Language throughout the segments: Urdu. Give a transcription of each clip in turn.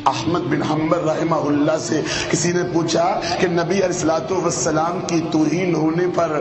احمد بن حنبل رحمہ اللہ سے کسی نے پوچھا کہ نبی علیہ الصلوۃ والسلام کی توہین ہونے پر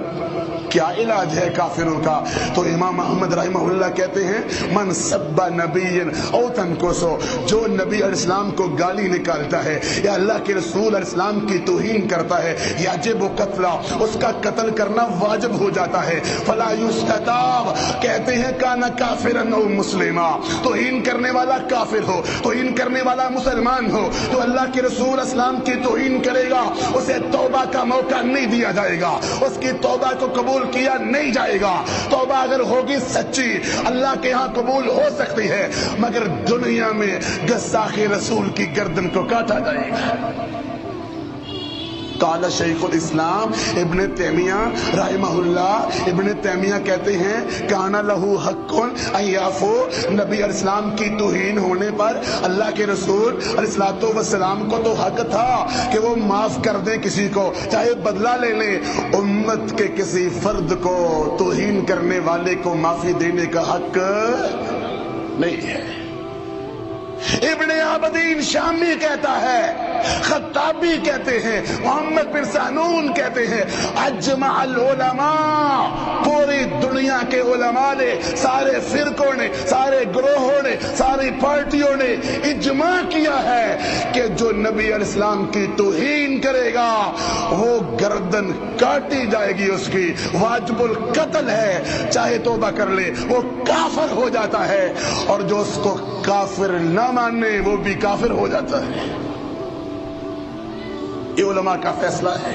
کیا علاج ہے کافروں کا؟ تو امام احمد رحمہ اللہ کہتے ہیں من سب نبی او تنکسو، جو نبی علیہ السلام کو گالی نکالتا ہے یا اللہ کے رسول علیہ السلام کی توہین کرتا ہے یجب قتلہ، اس کا قتل کرنا واجب ہو جاتا ہے۔ فلا یستتاب، کہتے ہیں کانا کافرا او مسلما، توہین کرنے والا کافر ہو، توہین کرنے والا مسلمان ہو تو اللہ کے رسول اسلام کی توہین کرے گا، اسے توبہ کا موقع نہیں دیا جائے گا، اس کی توبہ کو قبول کیا نہیں جائے گا۔ توبہ اگر ہوگی سچی اللہ کے ہاں قبول ہو سکتی ہے، مگر دنیا میں گستاخ رسول کی گردن کو کاٹا جائے گا۔ قال شیخ الاسلام ابن تیمیہ رحمہ اللہ، ابن تیمیہ کہتے ہیں کانا لہو حق ان یعفو، نبی علیہ السلام کی توہین ہونے پر اللہ کے رسول علیہ السلام کو تو حق تھا کہ وہ معاف کر دیں کسی کو، چاہے بدلہ لے لیں۔ امت کے کسی فرد کو توہین کرنے والے کو معافی دینے کا حق نہیں ہے۔ ابن عابدین شامی کہتا ہے، خطابی کہتے ہیں، محمد بن سانون کہتے ہیں، اجمع العلماء، پوری دنیا کے علماء نے، سارے فرقوں نے، سارے گروہوں نے، ساری پارٹیوں نے اجماع کیا ہے کہ جو نبی علیہ السلام کی توہین کرے گا وہ گردن کاٹی جائے گی، اس کی واجب القتل ہے، چاہے توبہ کر لے وہ کافر ہو جاتا ہے، اور جو اس کو کافر نہ ماننے وہ بھی کافر ہو جاتا ہے۔ یہ علماء کا فیصلہ ہے،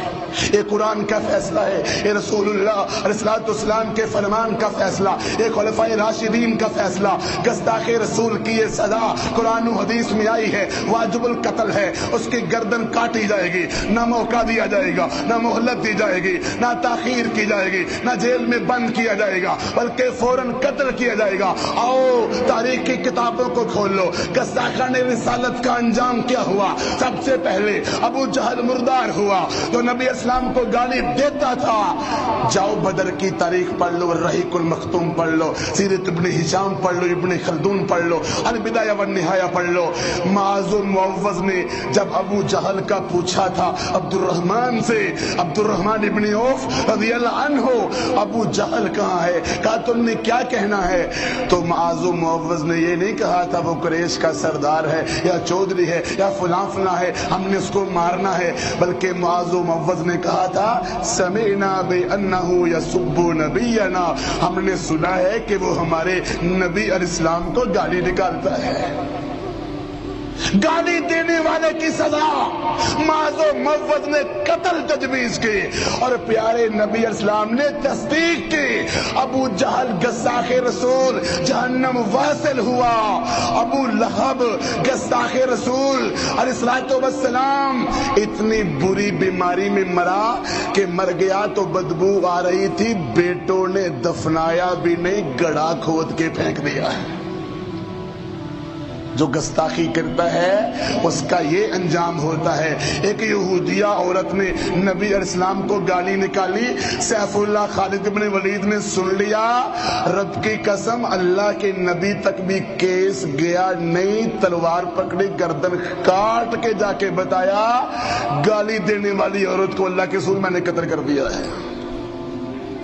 یہ قرآن کا فیصلہ ہے، یہ رسول اللہ علیہ السلام کے فرمان کا فیصلہ، یہ خلفائے راشدین کا فیصلہ۔ گستاخ رسول کی یہ سزا قرآن و حدیث میں آئی ہے، واجب القتل ہے، اس کی گردن کاٹی جائے گی، نہ موقع دیا جائے گا، نہ مہلت دی جائے گی، نہ تاخیر کی جائے گی، نہ جیل میں بند کیا جائے گا، بلکہ فوراً قتل کیا جائے گا۔ آؤ تاریخ کی کتابوں کو کھول لو، گستاخانہ رسالت کا انجام کیا ہوا؟ سب سے پہلے ابو جہل مردار ہوا جو نبی اسلام کو گالی دیتا تھا۔ جاؤ بدر کی تاریخ پڑھ لو، رحیق المختوم پڑھ لو، سیرت ابن ہشام پڑھ لو، ابن خلدون پڑھ لو، البدایہ والنہایہ پڑھ لو۔ معاذ معوذ نے جب ابو جہل کا پوچھا تھا عبد الرحمن سے، عبد الرحمن ابن عوف رضی اللہ عنہ، ابو جہل کہاں ہے؟ کہا تم نے کیا کہنا ہے؟ تو معاذ معوذ نے یہ نہیں کہا تھا وہ قریش کا سردار ہے یا چودھری ہے یا فلاں فلاں ہے، ہم نے اس کو مارنا ہے، بلکہ معاذ و معوذ نے کہا تھا سمعنا بأنہ یسب نبینا، ہم نے سنا ہے کہ وہ ہمارے نبی علیہ السلام کو گالی نکالتا ہے۔ گالی دینے والے کی سزا معاذ و معوذ نے قتل تجویز کی، اور پیارے نبی علیہ السلام نے تصدیق کی۔ ابو جہل گستاخ رسول جہنم واصل ہوا، ابو لہب گستاخ رسول علیہ السلام اتنی بری بیماری میں مرا کہ مر گیا تو بدبو آ رہی تھی، بیٹوں نے دفنایا بھی نہیں، گڑھا کھود کے پھینک دیا۔ جو گستاخی کرتا ہے اس کا یہ انجام ہوتا ہے۔ ایک یہودیہ عورت نے نبی علیہ السلام کو گالی نکالی، سیف اللہ خالد بن ولید نے سن لیا، رب کی قسم اللہ کے نبی تک بھی کیس گیا نہیں، تلوار پکڑی، گردن کاٹ کے جا کے بتایا گالی دینے والی عورت کو اللہ کے رسول میں نے قتل کر دیا ہے۔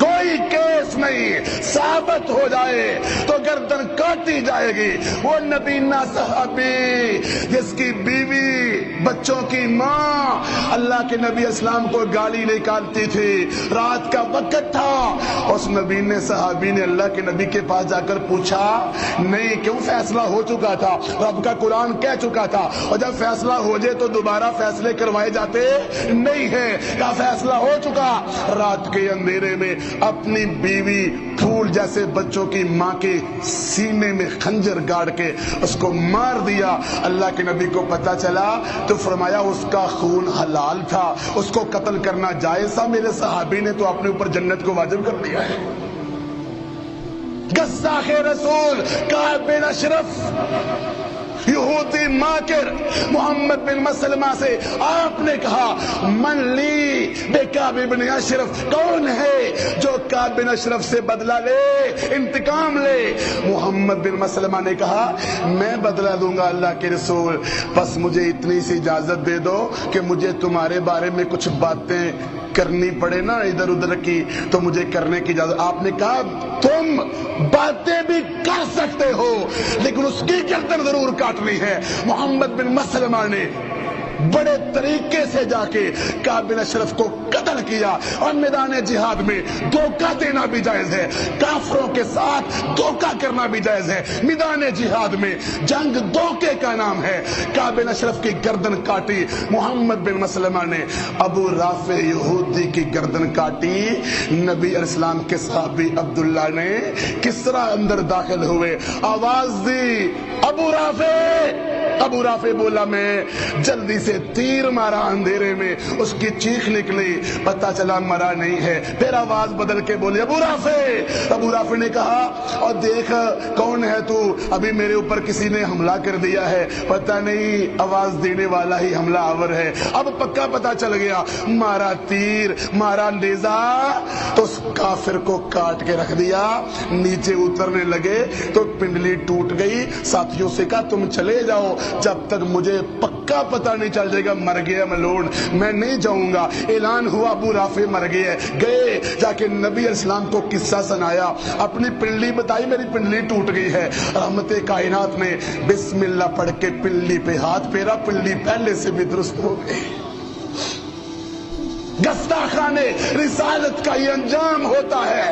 کوئی کیس نہیں، ثابت ہو جائے تو گردن کاٹی جائے گی۔ وہ نبی نہ صحابی جس کی بیوی، بچوں کی ماں اللہ کے نبی اسلام کو گالی نکالتی تھی، رات کا وقت تھا، اس نبی نے، صحابی نے اللہ کے نبی کے پاس جا کر پوچھا، نہیں کیوں فیصلہ ہو چکا تھا، رب کا قرآن کہہ چکا تھا، اور جب فیصلہ ہو جائے تو دوبارہ فیصلے کروائے جاتے نہیں ہیں، کیا فیصلہ ہو چکا؟ رات کے اندھیرے میں اپنی بیوی پھول جیسے بچوں کی ماں کے سینے میں خنجر گاڑ کے اس کو مار دیا۔ اللہ کے نبی کو پتا چلا تو فرمایا اس کا خون حلال تھا، اس کو قتل کرنا جائز تھا، میرے صحابی نے تو اپنے اوپر جنت کو واجب کر دیا ہے۔ گستاخ رسول کعب بن اشرف یہودی ماکر محمد بن مسلمہ سے آپ نے کہا من لی بے کعب بن اشرف کون ہے جو کعب بن اشرف سے بدلہ لے، انتقام لے؟ محمد بن مسلمہ نے کہا میں بدلہ دوں گا اللہ کے رسول، بس مجھے اتنی سی اجازت دے دو کہ مجھے تمہارے بارے میں کچھ باتیں کرنی پڑے نا ادھر ادھر کی، تو مجھے کرنے کی اجازت۔ آپ نے کہا تم باتیں بھی کر سکتے ہو لیکن اس کی گردن ضرور کاٹنی ہے۔ محمد بن مسلمہ نے بڑے طریقے سے جا کے کعب بن اشرف کو قتل کیا، اور میدان جہاد میں دھوکہ دینا بھی جائز ہے، کافروں کے ساتھ دھوکہ کرنا بھی جائز ہے۔ میدان جہاد میں جنگ دھوکے کا نام ہے۔ کعب بن اشرف کی گردن کاٹی محمد بن مسلمہ نے، ابو رافع یہودی کی گردن کاٹی نبی علیہ السلام کے صحابی عبداللہ نے۔ کسرا اندر داخل ہوئے، آواز دی ابو رافع، ابو رافع بولا میں، جلدی سے تیر مارا اندھیرے میں، اس کی چیخ نکلی، پتہ چلا مرا نہیں ہے، پھر آواز بدل کے بولے ابو رافع۔ ابو رافع نے کہا اور دیکھ کون ہے تو؟ ابھی میرے اوپر کسی نے حملہ کر دیا ہے، پتہ نہیں آواز دینے والا ہی حملہ آور ہے۔ اب پکا پتہ چل گیا، مارا تیر، مارا نیزہ، تو اس کافر کو کاٹ کے رکھ دیا۔ نیچے اترنے لگے تو پنڈلی ٹوٹ گئی۔ ساتھیوں سے کہا تم چلے جاؤ، جب تک مجھے پکا پتہ نہیں چل جائے گا مر گیا ملعون، میں نہیں جاؤں گا۔ اعلان ہوا ابو رافع مر گئے، گئے جا کے نبی علیہ السلام کو قصہ سنایا، اپنی پنڈلی بتائی میری پنڈلی ٹوٹ گئی ہے۔ رحمت کائنات نے بسم اللہ پڑھ کے پنڈلی پہ ہاتھ پھیرا، پنڈلی پہلے سے بھی درست ہو گئی۔ گستاخانے رسالت کا یہ انجام ہوتا ہے۔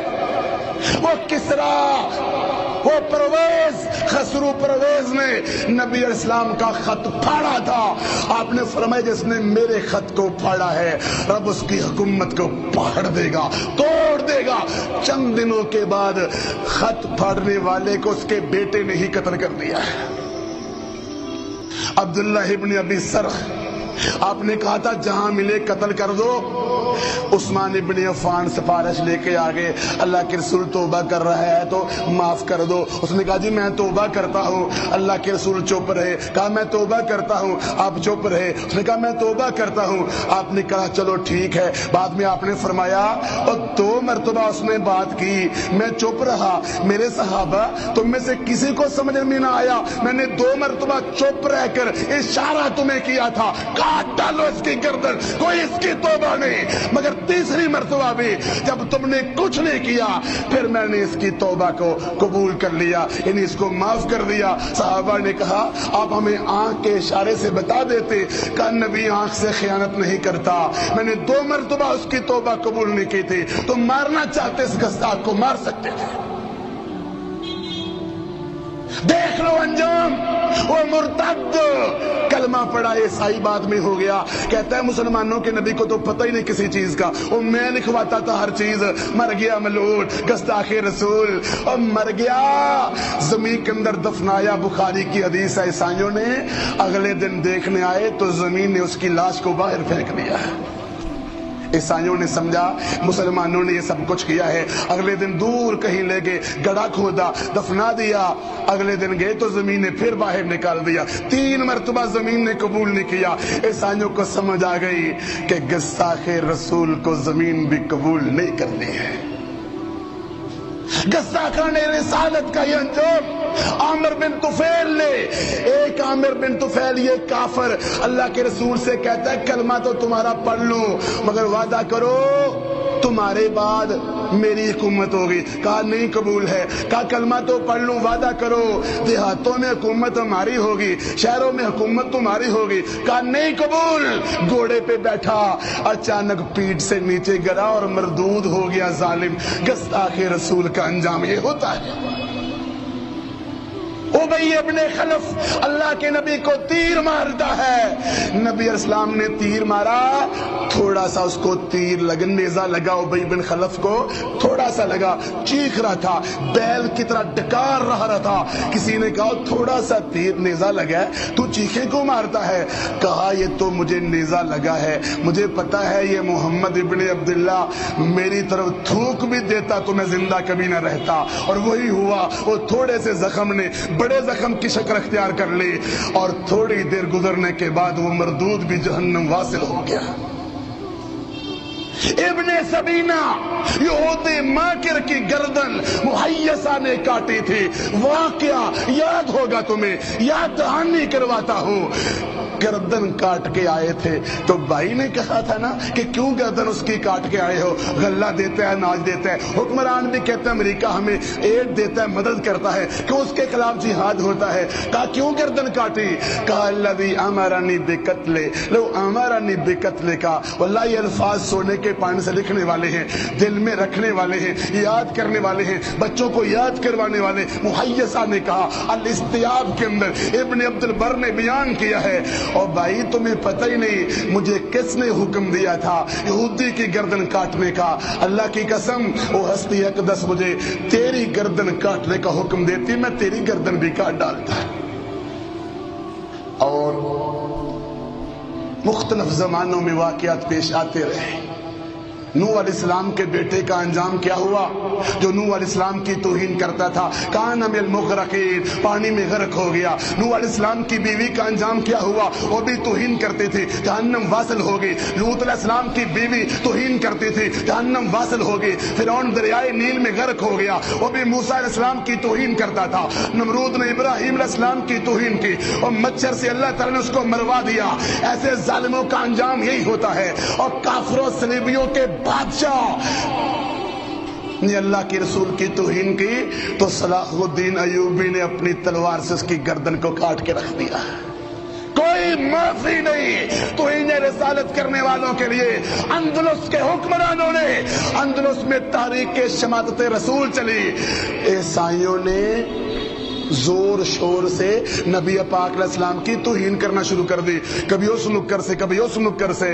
وہ کسرا، وہ پرویز، خسرو پرویز نے نبی علیہ السلام کا خط پھاڑا تھا۔ آپ نے فرمایا جس نے میرے خط کو پھاڑا ہے رب اس کی حکومت کو پھاڑ دے گا، توڑ دے گا۔ چند دنوں کے بعد خط پھاڑنے والے کو اس کے بیٹے نے ہی قتل کر دیا۔ عبداللہ ابن ابی سرخ، آپ نے کہا تھا جہاں ملے قتل کر دو۔ عثمان ابن عفان سفارش لے کے آگے، اللہ کے رسول توبہ کر رہا ہے تو معاف کر دو۔ اس نے کہا جی میں توبہ کرتا ہوں۔ اللہ کے رسول چپ رہے، کہا میں توبہ کرتا ہوں، آپ چپ رہے۔ اس نے کہا میں توبہ کرتا ہوں۔ آپ نے کہا چلو ٹھیک ہے۔ بعد میں آپ نے فرمایا، اور 2 مرتبہ اس نے بات کی، میں چپ رہا، میرے صحابہ تم میں سے کسی کو سمجھ میں نہ آیا، میں نے 2 مرتبہ چپ رہ کر اشارہ تمہیں کیا تھا، کاٹ ڈالو اس کی گردن، کوئی اس کی توبہ نہیں۔ مگر تیسری مرتبہ بھی جب تم نے کچھ نہیں کیا، پھر میں نے اس کی توبہ کو قبول کر لیا، یعنی اس کو معاف کر دیا۔ صحابہ نے کہا آپ ہمیں آنکھ کے اشارے سے بتا دیتے، کہ نبی آنکھ سے خیانت نہیں کرتا، میں نے 2 مرتبہ اس کی توبہ قبول نہیں کی تھی، تم مارنا چاہتے اس گستاخ کو مار سکتے تھے۔ دیکھ لو انجام، وہ مرتد کلمہ پڑھا عیسائی بعد میں ہو گیا، کہتا ہے مسلمانوں کے نبی کو تو پتہ ہی نہیں کسی چیز کا، وہ میں لکھواتا تھا ہر چیز، مر گیا ملعون گستاخ رسول، اور مر گیا، زمین کے اندر دفنایا۔ بخاری کی حدیث ہے، عیسائیوں نے اگلے دن دیکھنے آئے تو زمین نے اس کی لاش کو باہر پھینک دیا۔ عیسائیوں نے سمجھا مسلمانوں نے یہ سب کچھ کیا ہے، اگلے دن دور کہیں لے گئے، گڑھا کھودا، دفنا دیا، اگلے دن گئے تو زمین نے پھر باہر نکال دیا۔ 3 مرتبہ زمین نے قبول نہیں کیا۔ عیسائیوں کو سمجھ آ گئی کہ گستاخ رسول کو زمین بھی قبول نہیں کرنی ہے۔ گستاخان رسالت کا یہ انجام عامر بن طفیل نے، ایک عامر بن طفیل یہ کافر اللہ کے رسول سے کہتا ہے کلمہ تو تمہارا پڑھ لوں مگر وعدہ کرو تمہارے بعد میری حکومت ہوگی۔ کہا نہیں قبول ہے۔ کہا کلمہ تو پڑھ لوں، وعدہ کرو دیہاتوں میں حکومت ہماری ہوگی، شہروں میں حکومت تمہاری ہوگی۔ کہا نہیں قبول۔ گھوڑے پہ بیٹھا، اچانک پیٹھ سے نیچے گرا اور مردود ہو گیا ظالم۔ گستاخ رسول کا انجام یہ ہوتا ہے۔ ابی ابن خلف اللہ کے نبی کو تیر مارتا ہے، نبی علیہ السلام نے تیر مارا، تھوڑا سا اس کو تیر لگا، نیزہ لگا ابی بن خلف کو، تھوڑا سا لگا، چیخ رہا تھا، بیل کی طرح ڈکار رہا تھا۔ کسی نے کہا تھوڑا سا تیر نیزہ لگا ہے تو چیخیں کو مارتا ہے؟ کہا یہ تو مجھے نیزہ لگا ہے، مجھے پتا ہے یہ محمد ابن عبداللہ میری طرف تھوک بھی دیتا تو میں زندہ کبھی نہ رہتا، اور وہی ہوا۔ وہ تھوڑے سے زخم نے بڑے زخم کی شکل اختیار کر لی، اور تھوڑی دیر گزرنے کے بعد وہ مردود بھی جہنم واصل ہو گیا۔ ابن سبینا یہودی ماکر کی گردن محیصہ نے کاٹی تھی. واقعہ یاد ہوگا تمہیں، یاد دہانی کرواتا ہوں. گردن کاٹ کے آئے تھے تو بھائی نے کہا تھا نا کہ کیوں گردن اس کی کاٹ کے آئے ہو؟ غلہ دیتا ہے، اناج دیتا ہے. حکمران بھی کہتا ہے امریکہ ہمیں ایڈ دیتا ہے، مدد کرتا ہے، کیوں اس کے خلاف جہاد ہوتا ہے. کہا کیوں گردن کاٹی؟ کہا الذی امرنی بقتل لو امرنی بقتل کا. واللہ یہ الفاظ سونے کے پانی سے لکھنے والے ہیں، دل میں رکھنے والے ہیں، یاد کرنے والے ہیں، بچوں کو یاد کروانے والے. محیصہ نے کہا الاستیاب کے اندر ابن عبد البر نے بیان کیا ہے. اور بھائی تمہیں پتہ ہی نہیں مجھے کس نے حکم دیا تھا یہودی کی گردن کاٹنے کا. اللہ کی قسم وہ ہستی اقدس مجھے تیری گردن کاٹنے کا حکم دیتی، میں تیری گردن بھی کاٹ ڈالتا. اور مختلف زمانوں میں واقعات پیش آتے رہے. نوح علیہ السلام کے بیٹے کا انجام کیا ہوا جو نوح علیہ السلام کی توہین کرتا تھا؟ کان من المغرقین، پانی میں غرق ہو گیا. نوح علیہ السلام کی بیوی کا انجام کیا ہوا؟ وہ بھی توہین کرتے تھے، جہنم واصل ہو گئی. لوط علیہ السلام کی بیوی توہین کرتی تھی، جہنم واصل ہو گئی. فرعون دریائے نیل میں غرق ہو گیا، وہ بھی موسیٰ علیہ السلام کی توہین کرتا تھا. نمرود نے ابراہیم علیہ السلام کی توہین کی اور مچھر سے اللہ تعالیٰ نے اس کو مروا دیا. ایسے ظالموں کا انجام یہی ہوتا ہے. اور کافروں صلیبیوں کے بادشاہ نے اللہ کے رسول کی توہین کی تو صلاح الدین ایوبی نے اپنی تلوار سے اس کی گردن کو کاٹ کے رکھ دیا. کوئی معافی نہیں توہین رسالت کرنے والوں کے لیے. اندلس کے حکمرانوں نے، اندلس میں تحریک شماتت رسول چلی. عیسائیوں نے زور شور سے نبی پاک علیہ السلام کی توہین کرنا شروع کر دی، کبھی اس نکر سے کبھی اس نکر سے.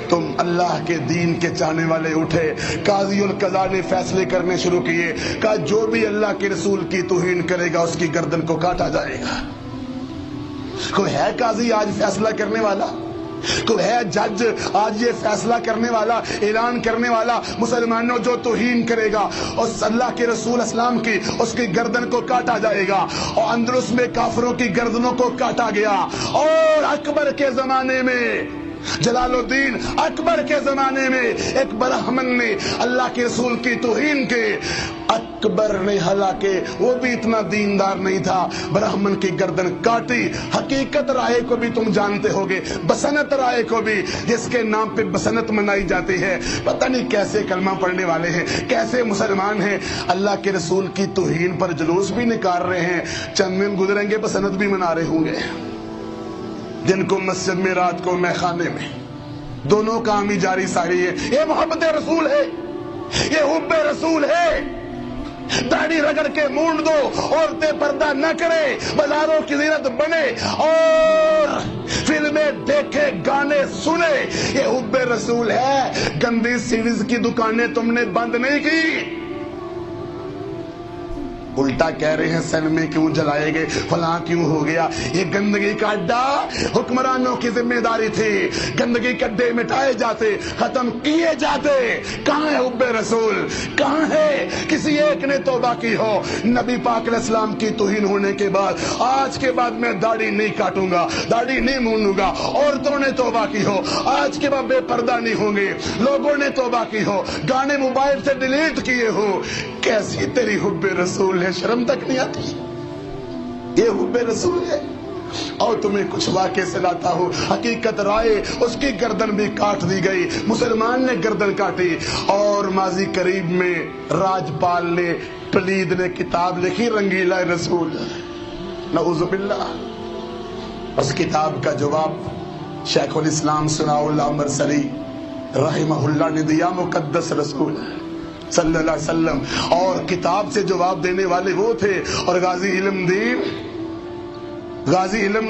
تم اللہ کے دین کے چاہنے والے اٹھے، قاضی القضاء نے فیصلے کرنے شروع کیے. کہا جو بھی اللہ کے رسول کی توہین کرے گا اس کی گردن کو کاٹا جائے گا. کوئی ہے قاضی آج فیصلہ کرنے والا؟ کوئی ہے جج آج یہ فیصلہ کرنے والا، اعلان کرنے والا مسلمانوں جو توہین کرے گا اس اللہ کے رسول اسلام کی اس کی گردن کو کاٹا جائے گا. اور اندلس میں کافروں کی گردنوں کو کاٹا گیا. اور اکبر کے زمانے میں، جلال الدین اکبر کے زمانے میں ایک برہمن نے اللہ کے رسول کی توہین کی. اکبر نے حالانکہ وہ بھی اتنا دیندار نہیں تھا، برہمن کی گردن کاٹی. حقیقت رائے کو بھی تم جانتے ہوگے، بسنت رائے کو بھی، جس کے نام پہ بسنت منائی جاتی ہے. پتہ نہیں کیسے کلمہ پڑھنے والے ہیں، کیسے مسلمان ہیں، اللہ کے رسول کی توہین پر جلوس بھی نکال رہے ہیں. چند دن گزریں گے بسنت بھی منا رہے ہوں گے. جن کو مسجد میں، رات کو میں خانے میں، دونوں کام ہی جاری ساری ہے. یہ محبت رسول ہے، یہ حب رسول ہے. داڑھی رگڑ کے مونڈ دو، عورتیں پردہ نہ کرے، بازاروں کی زینت بنے اور فلمیں دیکھے، گانے سنے، یہ حب رسول ہے. گندی سیریز کی دکانیں تم نے بند نہیں کی. الٹا کہہ رہے ہیں سینمے کیوں جلائے گئے، فلاں کیوں ہو گیا. یہ گندگی کا اڈا حکمرانوں کی ذمہ داری تھی. گندگی کے اڈے مٹائے جاتے، ختم کیے جاتے. کہاں ہے حب رسول؟ کہاں ہے؟ کسی ایک نے توبہ کی ہو نبی پاک علیہ السلام کی توہین ہونے کے بعد، آج کے بعد میں داڑھی نہیں کاٹوں گا، داڑھی نہیں مونڈوں گا. عورتوں نے توبہ کی ہو آج کے بعد بے پردہ نہیں ہوں گے. لوگوں نے توبہ کی ہو، گانے موبائل سے ڈیلیٹ کیے ہو. کیسی تیری حب رسول ہے، شرم تک نہیں آتی. یہ حب رسول ہے. اور تمہیں کچھ واقعے سے لاتا ہوں. حقیقت رائے اس کی گردن بھی کاٹ دی گئی، مسلمان نے گردن کاٹی. اور ماضی قریب میں راجپال نے، پلید نے کتاب لکھی رنگیلا رسول، نعوذ باللہ. اس کتاب کا جواب شیخ الاسلام ثناء اللہ مرسلی رحمہ اللہ نے دیا، مقدس رسول صلی اللہ علیہ وسلم. اور کتاب سے جواب دینے والے وہ تھے. اور غازی علم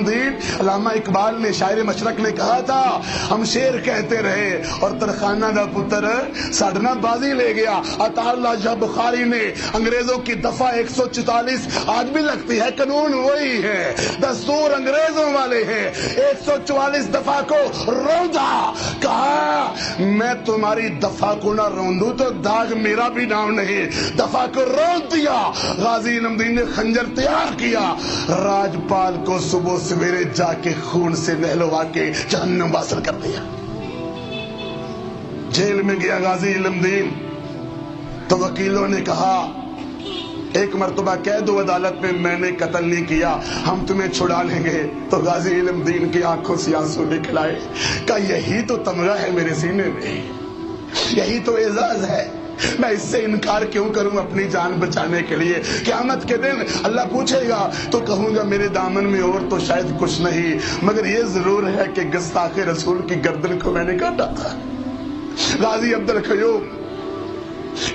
دین علامہ اقبال نے، شاعر مشرق نے کہا تھا، ہم شیر کہتے رہے اور ترخانہ دا پتر ساڑھنا بازی لے گیا. عطا اللہ شاہ بخاری نے انگریزوں کی دفعہ 144 آج بھی لگتی ہے، قانون وہی ہے، دستور انگریزوں والے ہیں. 144 دفعہ کو روندا. کہا میں تمہاری دفعہ کو نہ روندوں تو داغ میرا بھی نام نہیں. دفعہ کو روند دیا. غازی علم دین نے خنجر تیار کیا، راجپال کو صبح سویرے جا کے خون سے نہلوا کے جہنم واصل کر دیا. جیل میں گیا غازی علم دین، تو وکیلوں نے کہا ایک مرتبہ کہہ دو عدالت میں میں نے قتل نہیں کیا، ہم تمہیں چھڑا لیں گے۔ تو غازی علم دین کی آنکھوں سے آنسو نکل آئے، کہا یہی تو تمغہ ہے میرے سینے میں، یہی تو اعزاز ہے، میں اس سے انکار کیوں کروں اپنی جان بچانے کے لیے؟ قیامت کے دن اللہ پوچھے گا تو کہوں گا میرے دامن میں اور تو شاید کچھ نہیں، مگر یہ ضرور ہے کہ گستاخ رسول کی گردن کو میں نے کاٹا تھا۔ غازی عبد القیوم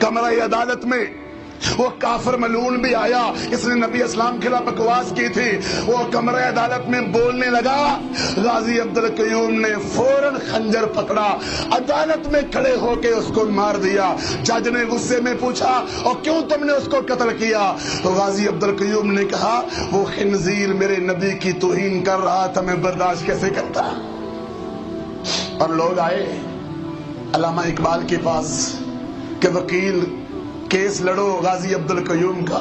کمرہ عدالت میں وہ کافر ملعون بھی آیا، اس نے نبی اسلام کے خلاف بکواس کی تھی، وہ کمرہ عدالت میں بولنے لگا، غازی عبد القیوم نے فوراً خنجر پکڑا، عدالت میں کھڑے ہو کے اس کو مار دیا۔ جج نے غصے میں پوچھا اور کیوں تم نے اس کو قتل کیا؟ تو غازی عبد القیوم نے کہا وہ خنزیر میرے نبی کی توہین کر رہا تھا، میں برداشت کیسے کرتا؟ اور لوگ آئے علامہ اقبال کے پاس کہ وکیل کیس لڑو غازی عبد القیوم کا۔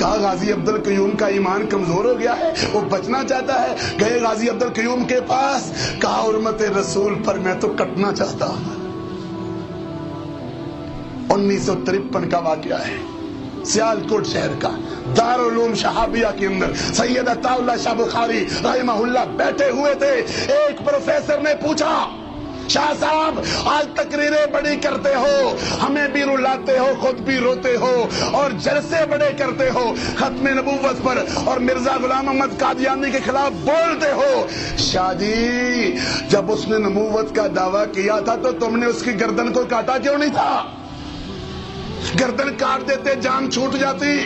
کہا غازی عبد القیوم کا ایمان کمزور ہو گیا ہے، وہ بچنا چاہتا ہے۔ گئے غازی عبد القیوم کے پاس، کہا حرمت رسول پر میں تو کٹنا چاہتا ہوں۔ 1953 کا واقعہ ہے، سیالکوٹ شہر کا، دارالعلوم شہابیہ کے اندر سید عطا اللہ شاہ بخاری رحمہ اللہ بیٹھے ہوئے تھے۔ ایک پروفیسر نے پوچھا شاہ صاحب آج تقریریں بڑی کرتے ہو، ہمیں بھی رلاتے ہو، خود بھی روتے ہو، اور جلسے بڑے کرتے ہو، ختم نبوت پر اور مرزا غلام محمد قادیانی کے خلاف بولتے ہو۔ شاہ جی جب اس نے نبوت کا دعویٰ کیا تھا تو تم نے اس کی گردن کو کاٹا کیوں نہیں تھا؟ گردن کاٹ دیتے جان چھوٹ جاتی۔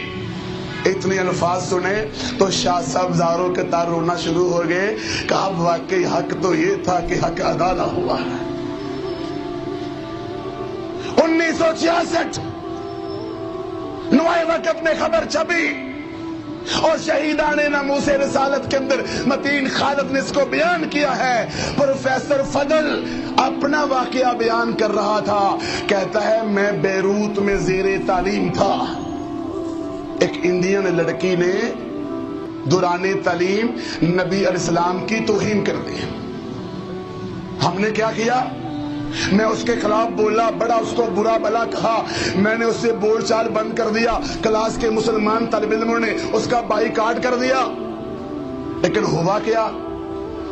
اتنے الفاظ سنے تو شاہ صاحب زاروں کے تار رونا شروع ہو گئے، کہا واقعی حق تو یہ تھا کہ حق ادا نہ ہوا۔ 1966 نوائے وقت میں خبر چھپی اور شہیدان ناموس رسالت کے اندر متین خالد نے اس کو بیان کیا ہے۔ پروفیسر فضل اپنا واقعہ بیان کر رہا تھا، کہتا ہے میں بیروت میں زیر تعلیم تھا، ایک انڈین لڑکی نے دوران تعلیم نبی علیہ السلام کی توہین کر دی۔ ہم نے کیا کیا؟ میں اس کے خلاف بولا، بڑا اس کو برا بلا کہا، میں نے اس سے بول چال بند کر دیا، کلاس کے مسلمان طالب علموں نے اس کا بائیکاٹ کر دیا۔ لیکن ہوا کیا؟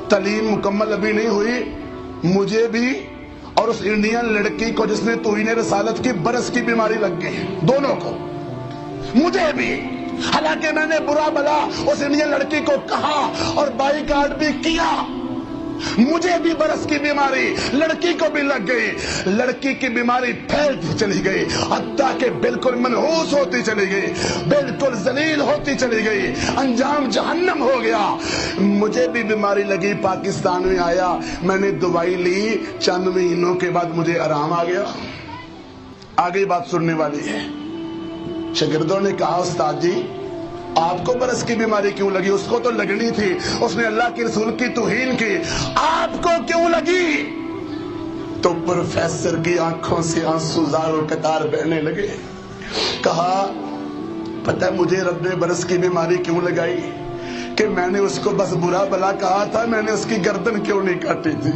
تعلیم مکمل ابھی نہیں ہوئی، مجھے بھی اور اس انڈین لڑکی کو جس نے توہین رسالت کی برس کی بیماری لگ گئی، دونوں کو، مجھے بھی۔ حالانکہ میں نے برا بلا اس انڈین لڑکی کو کہا اور بائیکاٹ بھی کیا، مجھے بھی برس کی بیماری، لڑکی کو بھی لگ گئی، لڑکی کی بیماری پھیلتی چلی گئی، حتیٰ کہ بالکل منحوس ہوتی چلی گئی، بالکل ذلیل ہوتی چلی گئی، انجام جہنم ہو گیا۔ مجھے بھی بیماری لگی، پاکستان میں آیا، میں نے دوائی لی، چند مہینوں کے بعد مجھے آرام آ گیا۔ آگے بات سننے والی ہے۔ شاگردوں نے کہا استاد جی آپ کو برس کی بیماری کیوں لگی؟ اس کو تو لگنی تھی، اس نے اللہ کے رسول کی توہین کی، آپ کو کیوں لگی؟ تو پروفیسر کی آنکھوں سے آنسو زاروں قطار بہنے لگے۔ کہا پتہ مجھے رب نے برس کی بیماری کیوں لگائی؟ کہ میں نے اس کو بس برا بلا کہا تھا، میں نے اس کی گردن کیوں نہیں کاٹی تھی۔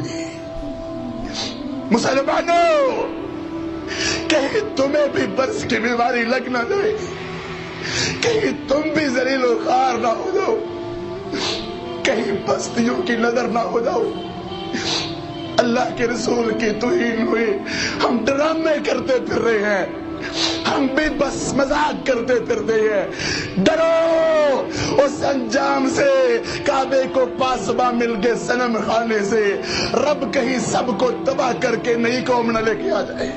مسلمانوں کہیں تمہیں بھی برس کی بیماری لگ نہ جائے، کہیں تم بھی ذلیل و خوار نہ ہو جاؤ، کہیں بستیوں کی نظر نہ ہو جاؤ۔ اللہ کے رسول کی توہین ہوئی، ہم ڈرامے کرتے پھر رہے ہیں، ہم بھی بس مذاق کرتے پھرتے ہیں۔ ڈرو اس انجام سے، کعبے کو پاسباں مل کے صنم خانے سے، رب کہیں سب کو تباہ کر کے نئی قوم نہ لے کے آ جائے۔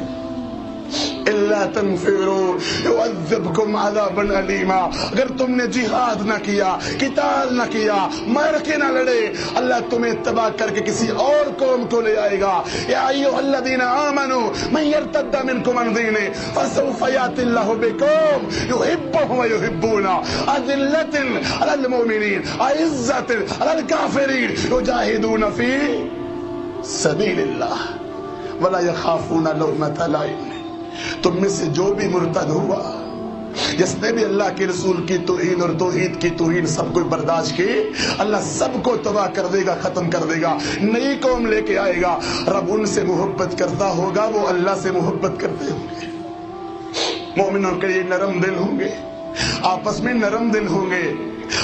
الا تنفروا يعذبكم عذابا علیما، اگر تم نے جہاد نہ کیا، قتال نہ کیا، مر کے نہ لڑے، اللہ تمہیں تباہ کر کے کسی اور قوم کو لے آئے گا۔ یا ایھا الذین آمنوا من یرتد منکم عن دینہ فسوف یأتی اللہ بقوم یحبهم ویحبونہ اذلۃ علی المؤمنین اعزۃ علی الکافرین یجاہدون فی سبیل اللہ ولا یخافون لومۃ لائم۔ تم میں سے جو بھی مرتد ہوا، جس نے بھی اللہ کے رسول کی توہین اور توحید کی توہین سب کو برداشت کی، اللہ سب کو تباہ کر دے گا، ختم کر دے گا، نئی قوم لے کے آئے گا۔ رب ان سے محبت کرتا ہوگا، وہ اللہ سے محبت کرتے ہوں گے۔ مومنوں کے لیے نرم دل ہوں گے، آپس میں نرم دل ہوں گے،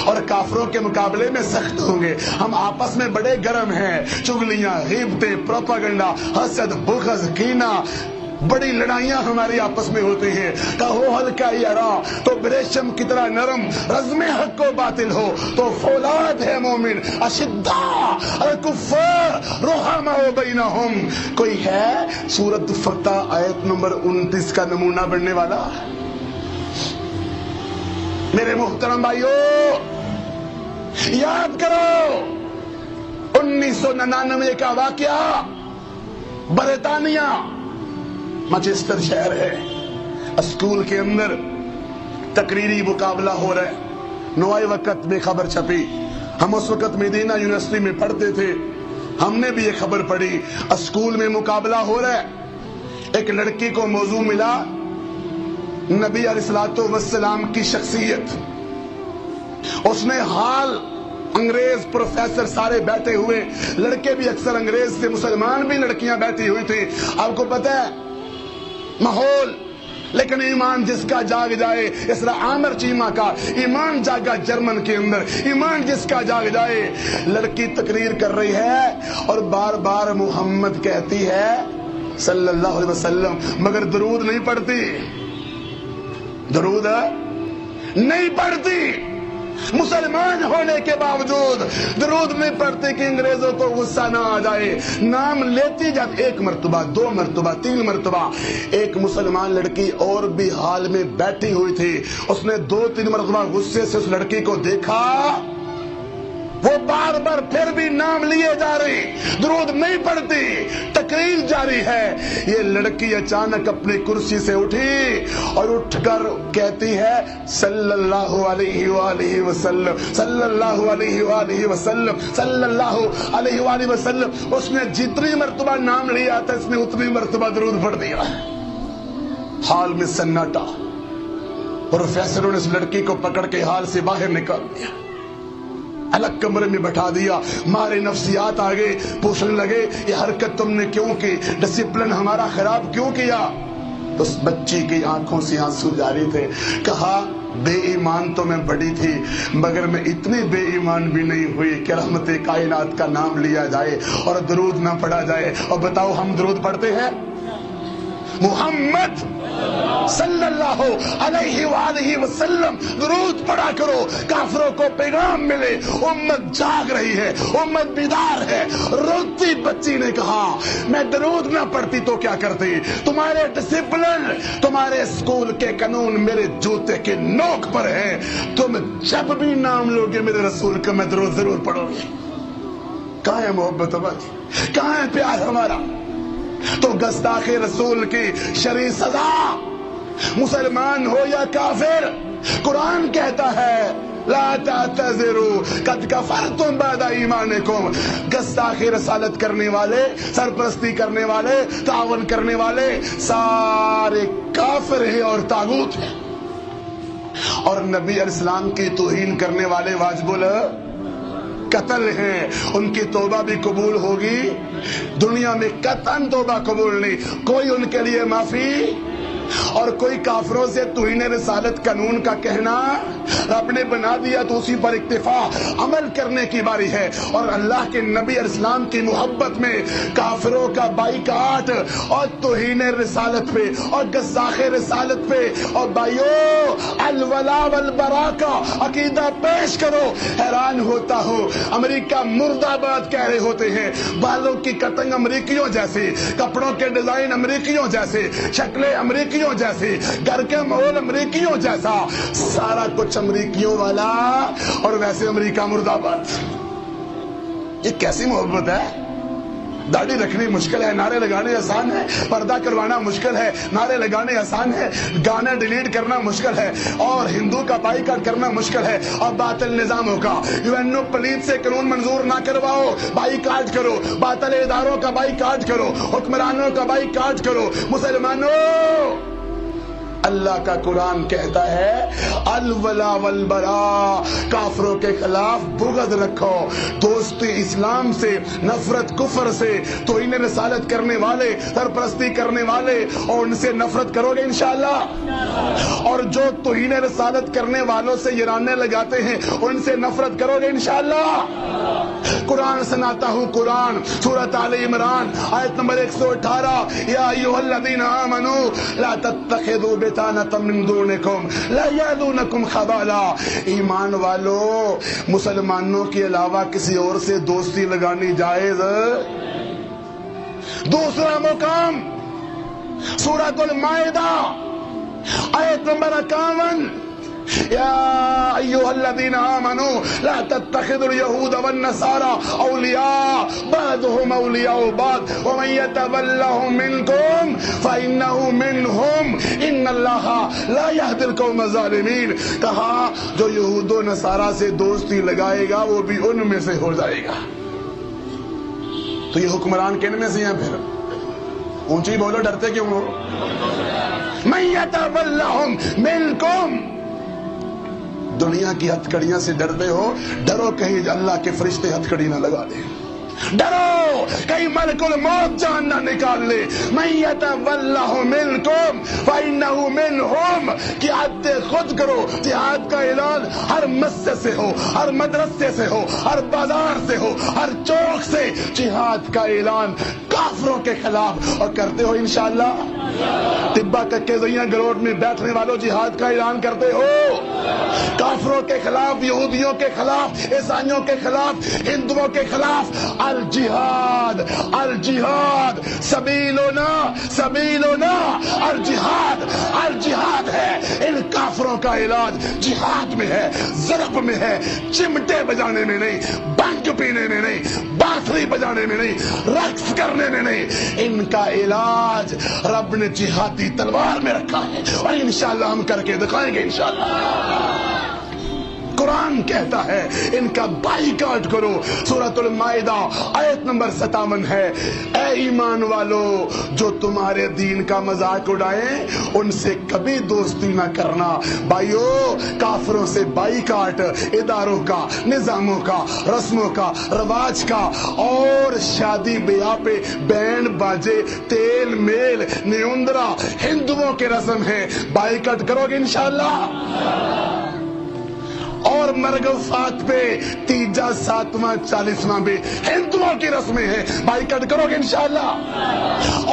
اور کافروں کے مقابلے میں سخت ہوں گے۔ ہم آپس میں بڑے گرم ہیں، چغلیاں، غیبتیں، پروپیگنڈا، حسد، بغض، کینہ، بڑی لڑائیاں ہماری آپس میں ہوتی ہیں۔ کہو ہلکا یرا تو بریشم کی طرح نرم، رزم حق و باطل ہو تو فولاد ہے مومن۔ اشداء الکفار رحماء بینہم۔ کوئی ہے سورۃ فتح آیت نمبر 29 کا نمونہ بننے والا؟ میرے محترم بھائیو، یاد کرو 1999 کا واقعہ، برطانیہ مانچسٹر شہر ہے، اسکول کے اندر تقریری مقابلہ ہو رہا ہے۔ نوائی وقت میں خبر چھپی، ہم اس وقت مدینہ یونیورسٹی میں پڑھتے تھے، ہم نے بھی یہ خبر پڑھی، اسکول میں مقابلہ ہو رہا ہے۔ ایک لڑکی کو موضوع ملا نبی علیہ الصلوۃ والسلام کی شخصیت۔ اس نے حال انگریز پروفیسر سارے بیٹھے ہوئے، لڑکے بھی اکثر انگریز سے، مسلمان بھی لڑکیاں بیٹھی ہوئی تھی۔ آپ کو پتہ ہے ماحول، لیکن ایمان جس کا جاگ جائے، اس طرح عامر چیمہ کا ایمان جاگا جرمن کے اندر، ایمان جس کا جاگ جائے۔ لڑکی تقریر کر رہی ہے اور بار بار محمد کہتی ہے صلی اللہ علیہ وسلم، مگر درود نہیں پڑھتی، درود نہیں پڑھتی۔ مسلمان ہونے کے باوجود درود نہیں پڑھتے کہ انگریزوں کو غصہ نہ آ جائے۔ نام لیتی جب ایک مرتبہ، دو مرتبہ، تین مرتبہ۔ ایک مسلمان لڑکی اور بھی حال میں بیٹھی ہوئی تھی، اس نے 2-3 مرتبہ غصے سے اس لڑکی کو دیکھا، وہ بار بار پھر بھی نام لیے جا رہی، درود نہیں پڑھتی، تقریر جاری ہے۔ یہ لڑکی اچانک اپنی کرسی سے اٹھی اور اٹھ کر کہتی ہے صلی اللہ علیہ وآلہ وسلم، صلی اللہ علیہ وآلہ وسلم، صلی اللہ علیہ وآلہ وسلم۔ اس نے جتنی مرتبہ نام لیا تھا اس نے اتنی مرتبہ درود پڑھ دیا۔ حال میں سناٹا، پروفیسروں نے اس لڑکی کو پکڑ کے حال سے باہر نکال دیا، الگ کمرے میں بٹھا دیا۔ مارے نفسیات آگے پوچھنے لگے یہ حرکت تم نے کیوں کی، ڈسپلن ہمارا خراب کیوں کیا؟ تو اس بچی کی آنکھوں سے آنسو جاری تھے۔ کہا بے ایمان تو میں بڑی تھی، مگر میں اتنی بے ایمان بھی نہیں ہوئی کہ رحمت کائنات کا نام لیا جائے اور درود نہ پڑھا جائے۔ اور بتاؤ ہم درود پڑھتے ہیں؟ محمد صلی اللہ علیہ وآلہ وسلم درود پڑھا کرو، کافروں کو پیغام ملے، امت جاگ رہی ہے، امت بیدار ہے۔ روتی بچی نے کہا میں درود نہ پڑھتی تو کیا کرتی؟ تمہارے ڈسپلن، تمہارے اسکول کے قانون میرے جوتے کے نوک پر ہے، تم جب بھی نام لوگے میرے رسول کا میں درود ضرور پڑھو گی۔ کہاں ہے محبت ہماری، کہاں ہے پیار ہمارا؟ تو گستاخ رسول کی شرعی سزا، مسلمان ہو یا کافر، قرآن کہتا ہے لا تعتذروا قد کفرتم بعد ایمانکم۔ گستاخی رسالت کرنے والے، سرپرستی کرنے والے، تعاون کرنے والے سارے کافر ہیں اور طاغوت ہیں، اور نبی علیہ السلام کی توہین کرنے والے واجب قتل ہیں۔ ان کی توبہ بھی قبول ہوگی، دنیا میں قطعاً توبہ قبول نہیں، کوئی ان کے لیے معافی، اور کوئی کافروں سے توہین رسالت قانون کا کہنا رب نے بنا دیا تو اسی پر اکتفا عمل کرنے کی باری ہے۔ اور اللہ کے نبی علیہ السلام کی محبت میں کافروں کا بائیکاٹ اور توہین رسالت پہ اور گستاخ رسالت پہ، اور بھائیو الولا والبراء کا عقیدہ پیش کرو۔ حیران ہوتا ہوں، امریکہ مرد آباد کہہ رہے ہوتے ہیں، بالوں کی کٹنگ امریکیوں جیسی، کپڑوں کے ڈیزائن امریکیوں جیسے، شکلیں امریکیوں جیسی، گھر کے ماحول امریکیوں جیسا، سارا کچھ امریکیوں والا، اور ویسے امریکہ مرد آباد۔ یہ کیسی محبت ہے؟ داڑھی رکھنی مشکل ہے، نعرے لگانے آسان ہے، پردہ کروانا مشکل ہے، نعرے لگانے آسان ہے، گانے ڈیلیٹ کرنا مشکل ہے، اور ہندو کا بائیکاٹ کرنا مشکل ہے، اور باطل نظاموں کا یونو پلیت سے قانون منظور نہ کرواؤ، بائیکاٹ کرو، باطل اداروں کا بائیکاٹ کرو، حکمرانوں کا بائیکاٹ کرو۔ مسلمانوں اللہ کا قرآن کہتا ہے الولا والبراء، کافروں کے خلاف بغض رکھو، دوستی اسلام سے، نفرت کفر سے، توہین رسالت کرنے والے، سرپرستی کرنے والے، اور ان سے نفرت کرو گے انشاءاللہ، اور جو توہین رسالت کرنے والوں سے یرانے لگاتے ہیں ان سے نفرت کرو گے انشاءاللہ۔ قرآن سناتا ہوں، قرآن سورۃ آل عمران آیت نمبر 118، یا ایھا الذین آمنوا لا تتخذوا بطانۃ من دونکم لا یألونکم خبالا، ایمان والو مسلمانوں کے علاوہ کسی اور سے دوستی لگانی جائز؟ دوسرا مقام سورۃ المائدہ آیت نمبر 51، یا ایھا الذین آمنوا لا تتخذوا اليہود والنصارى اولیاء بعضهم اولیاء بعض ومن یتولهم منکم فانہ منہم ان اللہ لا یہدی القوم الظالمین، کہا جو یہود و نصارہ سے دوستی لگائے گا وہ بھی ان میں سے ہو جائے گا۔ تو یہ حکمران کن میں سے ہیں؟ پھر اونچی بولو، ڈرتے کیوں ہو؟ من یتولہم منکم، دنیا کی ہتھکڑیاں سے ڈرتے ہو، ڈرو کہیں اللہ کے فرشتے ہتھکڑی نہ لگا دیں، ڈرو کہیں ملک الموت جان نہ نکال لے۔ من یتولہ منکم فإنہ منہم، کہ عہد خود کرو، جہاد کا اعلان ہر مسجد سے ہو، ہر مدرسے سے ہو، ہر بازار سے ہو، ہر چوک سے جہاد کا اعلان کافروں کے خلاف، اور کرتے ہو انشاءاللہ؟ طبہ ککے زیاں گروڈ میں بیٹھنے والوں جہاد کا اعلان کرتے ہو، کافروں کے خلاف، یہودیوں کے خلاف، عیسائیوں کے خلاف، ہندوؤں کے خلاف۔ الجہاد الجہاد سبیلنا سبیلنا، الجہاد الجہاد ہے، ان کافروں کا علاج جہاد میں ہے، ضرب میں ہے، چمٹے بجانے میں نہیں، بھنگ پینے میں نہیں، بانسری بجانے میں نہیں، رقص کرنے میں نہیں، ان کا علاج رب نے جہادی تلوار میں رکھا ہے، اور انشاءاللہ ہم کر کے دکھائیں گے انشاءاللہ۔ قرآن کہتا ہے ان کا بائیکاٹ کرو، سورۃ المائدہ آیت نمبر 57 ہے، اے ایمان والو جو تمہارے دین کا مذاق اڑائیں ان سے کبھی دوستی نہ کرنا۔ بھائیو کافروں سے بائیکاٹ، اداروں کا، نظاموں کا، رسموں کا، رواج کا، اور شادی بیاہ پہ بینڈ باجے، تیل میل، نیوندرا ہندوؤں کے رسم ہے، بائیکاٹ کرو گے انشاءاللہ؟ اور مرگ وفات پہ تیجا، ساتواں، 40واں بھی ہندوؤں کی رسمیں ہیں، بائیکاٹ کرو گے انشاءاللہ؟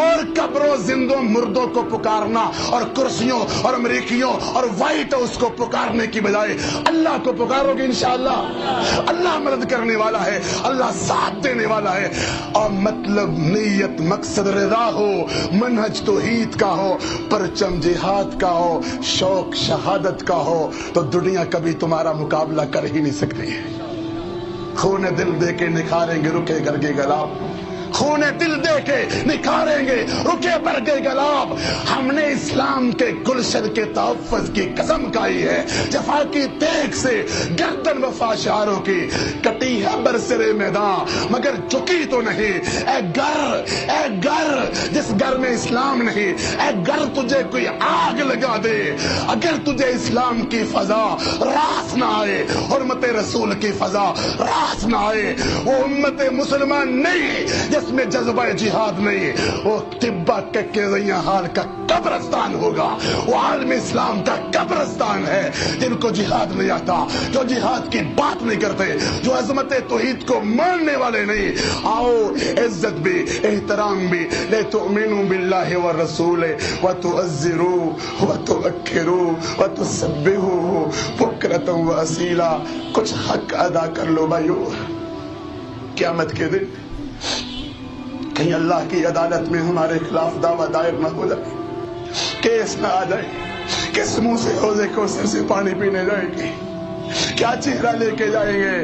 اور قبروں، زندوں، مردوں کو پکارنا، اور کرسیوں اور امریکیوں اور وائٹ ہاؤس کو پکارنے کی بجائے اللہ کو پکارو گے انشاءاللہ؟ اللہ مدد کرنے والا ہے، اللہ ساتھ دینے والا ہے، اور مطلب نیت مقصد رضا ہو، منہج توحید کا ہو، پرچم جہاد کا ہو، شوق شہادت کا ہو، تو دنیا کبھی تمہارا مقابلہ کر ہی نہیں سکتی ہے۔ خون دل دے کے نکھاریں گے رکے گھر کے گلاب، خون دل دے کے نکھاریں گے رکے برگے گلاب۔ ہم نے اسلام کے گلشن کے تحفظ کی قسم کھائی ہے، جفا کی تیغ سے گردن وفا شعاروں کی کٹی ہے برسرے میدان مگر جھکی تو نہیں۔ اے گھر جس گھر میں اسلام نہیں، اے گھر تجھے کوئی آگ لگا دے، اگر تجھے اسلام کی فضا راس نہ آئے، حرمت رسول کی فضا راس نہ آئے، وہ امت مسلمان نہیں جس میں جذبہ جہاد نہیں، وہ طبہ کے زیاں حال کا قبرستان ہوگا، وہ عالم اسلام کا قبرستان ہے جن کو جہاد نہیں آتا، جو جہاد کی بات نہیں کرتے، جو عظمت توحید کو ماننے والے نہیں۔ آؤ عزت بھی، احترام بھی، لِتُؤْمِنُوا بِاللَّهِ وَالرَّسُولِ وَتُعَزِّرُوهُ وَتُوَقِّرُوهُ وَتُسَبِّحُوهُ بُكْرَةً وَأَصِيلًا۔ کچھ حق ادا کر لو بھائیو، قیامت کے دن کہیں اللہ کی عدالت میں ہمارے خلاف دعویٰ دائر نہ ہو جائے، کیس نہ آ جائے، کس منہ سے حوض کوثر سے پانی پینے جائے گی، کیا چہرہ لے کے جائیں گے؟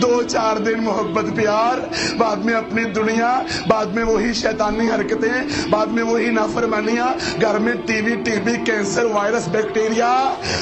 2-4 دن محبت پیار، بعد میں اپنی دنیا، بعد میں وہی شیطانی حرکتیں، بعد میں وہی نافرمانیاں، گھر میں T V cancer virus bacteria,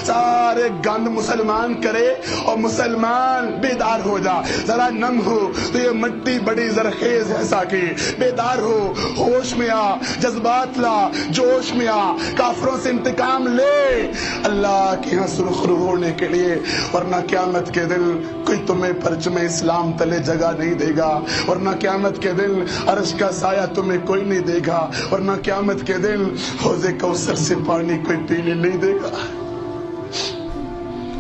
سارے گند مسلمان کرے اور مسلمان بیدار ہو جا، ذرا نم ہو تو یہ مٹی بڑی زرخیز ہے ساکی، بیدار ہو، ہوش میں آ، جذبات لا، جوش میں آ، کافروں سے انتقام لے اللہ کے ہاں سرخرو ہونے کے لیے، ورنہ قیامت کے دن کوئی تمہیں پرچم اسلام تلے جگہ نہیں دے گا، ورنہ قیامت کے دن عرش کا سایہ تمہیں کوئی نہیں دے گا، ورنہ قیامت کے دن حوض کوثر سے پانی کوئی پینے نہیں دے گا۔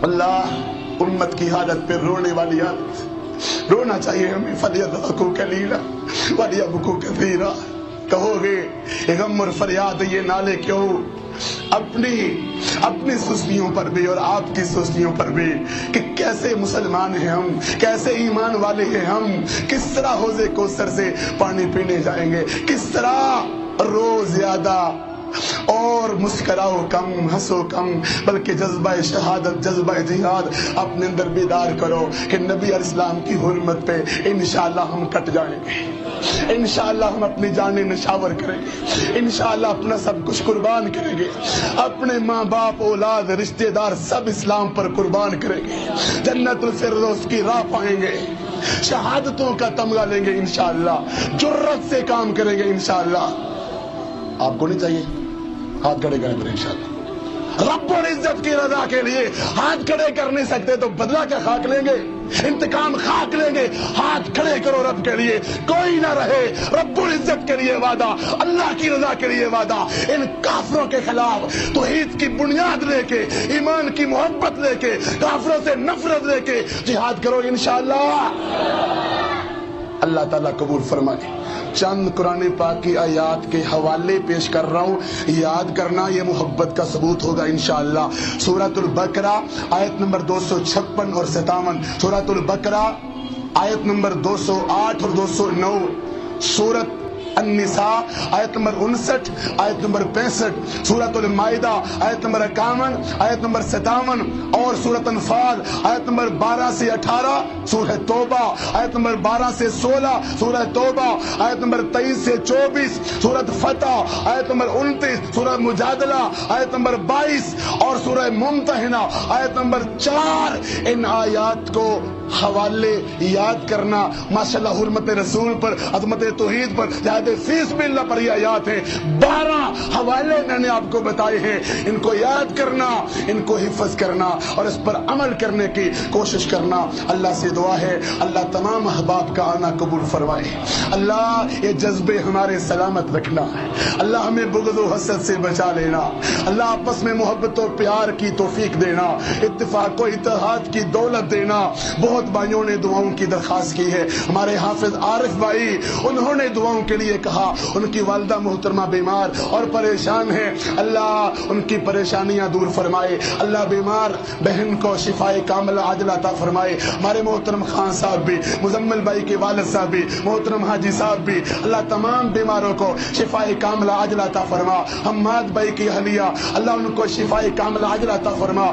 اللہ امت کی حالت پہ رونے والی حالت، رونا چاہیے ہمیں، فَلْيَضْحَكُوا قَلِيلًا وَلْيَبْكُوا كَثِيرًا۔ کہو گے یہ غم اور فریاد یہ نالے کیوں؟ اپنی سستیوں پر بھی اور آپ کی سستیوں پر بھی، کہ کیسے مسلمان ہیں ہم، کیسے ایمان والے ہیں ہم، کس طرح حوض کوثر سے پانی پینے جائیں گے، کس طرح رو زیادہ اور مسکراؤ کم، ہنسو کم، بلکہ جذبہ شہادت، جذبہ جہاد اپنے اندر بیدار کرو کہ نبی علیہ السلام کی حرمت پہ انشاءاللہ ہم کٹ جائیں گے، انشاءاللہ ہم اپنی جانیں نشاور کریں گے، انشاءاللہ اپنا سب کچھ قربان کریں گے، اپنے ماں باپ اولاد رشتہ دار سب اسلام پر قربان کریں گے، جنت الفردوس کی راہ پائیں گے، شہادتوں کا تمغہ لیں گے انشاءاللہ، جرت سے کام کریں گے انشاءاللہ۔ آپ کو نہیں چاہیے؟ ہاتھ کھڑے کریں پھر انشاءاللہ۔ رب العزت کی رضا کے لیے ہاتھ کھڑے کر نہیں سکتے تو بدلہ کیا خاک لیں گے؟ انتقام خاک لیں گے؟ ہاتھ کھڑے کرو رب کے لیے، کوئی نہ رہے، رب العزت کے لیے وعدہ، اللہ کی رضا کے لیے وعدہ، ان کافروں کے خلاف توحید کی بنیاد لے کے، ایمان کی محبت لے کے، کافروں سے نفرت لے کے جہاد کرو انشاءاللہ۔ اللہ تعالیٰ قبول فرمائے۔ چند قرآن پاک کی آیات کے حوالے پیش کر رہا ہوں، یاد کرنا، یہ محبت کا ثبوت ہوگا انشاءاللہ۔ سورۃ البقرہ آیت نمبر 256 اور 57، سورۃ البقرہ آیت نمبر 208 اور 209، سورۃ النساء آیت نمبر 59، آیت نمبر 65، سورۃ المائدہ آیت نمبر 51، آیت نمبر 57، اور سورۃ انفال آیت نمبر 12 سے 18، سورہ توبہ آیت نمبر 12 سے 16، سورہ توبہ آیت نمبر 23 سے 24، سورۃ فتح آیت نمبر 29، سورہ مجادلہ آیت نمبر 22، اور سورہ ممتحنہ آیت نمبر 4۔ ان آیات کو حوالے یاد کرنا، ماشاءاللہ حرمت رسول پر، عظمت توحید پر، جہاد فی سبیل اللہ پر یہ آیات ہیں، 12 حوالے میں نے آپ کو بتائے ہیں، ان کو یاد کرنا، ان کو حفظ کرنا اور اس پر عمل کرنے کی کوشش کرنا۔ اللہ سے دعا ہے اللہ تمام احباب کا آنا قبول فرمائے، اللہ یہ جذبے ہمارے سلامت رکھنا، اللہ ہمیں بغض و حسد سے بچا لینا، اللہ آپس میں محبت و پیار کی توفیق دینا، اتفاق و اتحاد کی دولت دینا۔ بہت بھائیوں نے دعاؤں کی درخواست کی ہے، ہمارے حافظ عارف بھائی انہوں نے دعاؤں کے لیے کہا، ان کی والدہ محترمہ بیمار اور پریشان ہے، اللہ ان کی پریشانیاں دور فرمائے، اللہ بیمار بہن کو شفاء کاملہ عاجلہ عطا فرمائے، ہمارے محترم خان صاحب بھی، مزمل بھائی کے والد صاحب بھی، محترم حاجی صاحب بھی، اللہ تمام بیماروں کو شفاء کاملہ عاجلہ عطا فرما، حماد بھائی کی اہلیہ اللہ ان کو شفاء کاملہ عاجلہ عطا فرما۔